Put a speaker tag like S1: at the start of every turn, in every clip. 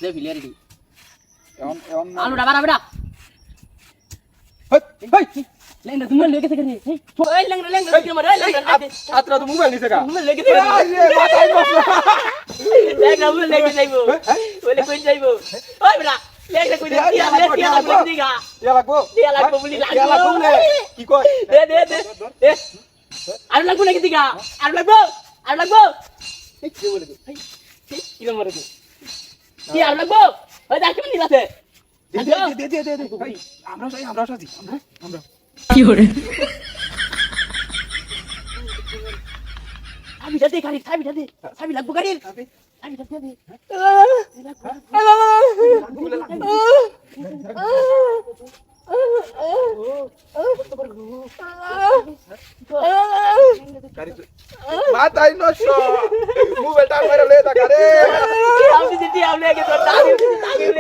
S1: দে Villiers ready
S2: এমন
S1: আলুটা বাড়া বেটা
S2: হেই
S1: লেঙ্গা তুমি লেগে থেকে রে এই লেঙ্গা কি মারে লেঙ্গা
S2: আত্রা তো মোবাইল নিছে গা
S1: তুমি লেগে থেকে
S2: মাথায় বসলো
S1: লেঙ্গা তুমি লেগে যাইবো বলে কই যাইবো ওই বেটা লেঙ্গা কই দিয়া লাগবে দিগা
S2: দিয়া লাগবো
S1: বলি
S2: দিয়া লাগবো নে কি কই
S1: দে আর লাগবো নাকি দিগা আর লাগবো এই কি বলে এই কি মারে কি আর লাগবো ওই দেখ কি নিলাতে
S2: দে ভাই আমরা সাজি আমরা
S1: কি করে সাবিটা দে গাড়ি সাবি লাগবো গাড়ি সাবিটা দে
S2: মাথায় নষ্ট মোবাইলটা মেরে লয়ে থাকা রে
S1: আমি দিদি আমলে কে তো টাকা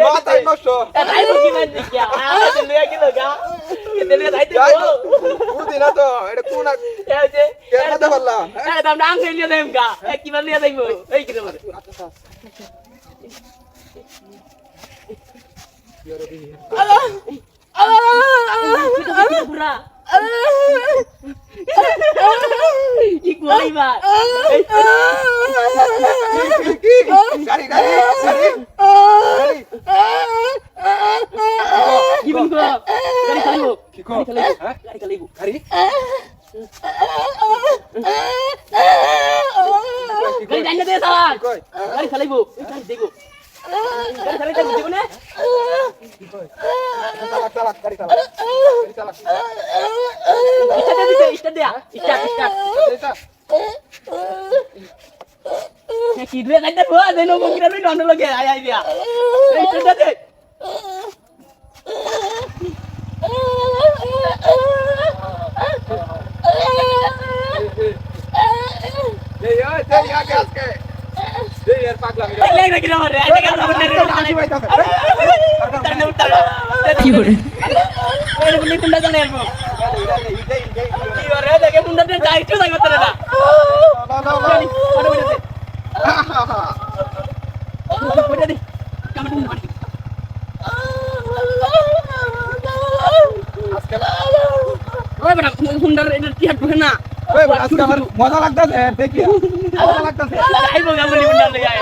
S2: মাথায় নষ্ট
S1: তাই কি মানে কি আজ লয়ে গেল গা কেতে লয়ে যাইতে
S2: বুঝি না তো এটা কোন
S1: এই যে
S2: কেন মাথা বললা
S1: আরে দাম নাম খেলিয়ে দেম গা কি মানে লয়ে যাইবো এই কি মানে কি কইবা
S2: গাড়ি
S1: কি বলবো গাড়ি চালাবো
S2: কি কো হ্যাঁ
S1: গাড়ি চালাবো
S2: গাড়ি
S1: গাড়ি জানি দে সালা
S2: কই
S1: গাড়ি চালাবো গাড়ি দেখো গাড়ি চালাতে দিব না
S2: চালাক গাড়ি চালাক
S1: স্টার্ট দে
S2: এটা
S1: কি দুয়ে যাইতে বো দেনো বকিরা লই নন লগে আই দিয়া স্টার্ট দে
S2: আগে আজকে এর পাগলা
S1: লেগ না কিনা মারে আই গেল কি করে ওরে বলি কুন্ডা জানে এরপর কি করে দেখে কুন্ডা দে যাই তো যাই করতে না ওরে দে কামড় মারি
S2: আজকে
S1: ওই বড় কুন্ডার এটা কি হাঁটবে না
S2: ওই আজকে আমার মজা লাগতাছে দেখি মজা লাগতাছে
S1: আইবো গাবলি কুন্ডা লই আয়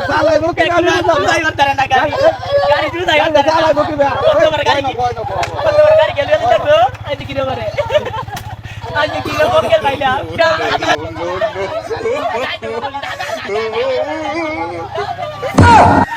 S2: চালাইবো কি না
S1: যাই করতে না গাড়ি গাড়ি তুই যাই করতে
S2: চালাইবো কি
S1: গাড়ি গেলে দেখো আই দেখি রে মারে আজ কি রে বকেল ভাইলা
S3: no.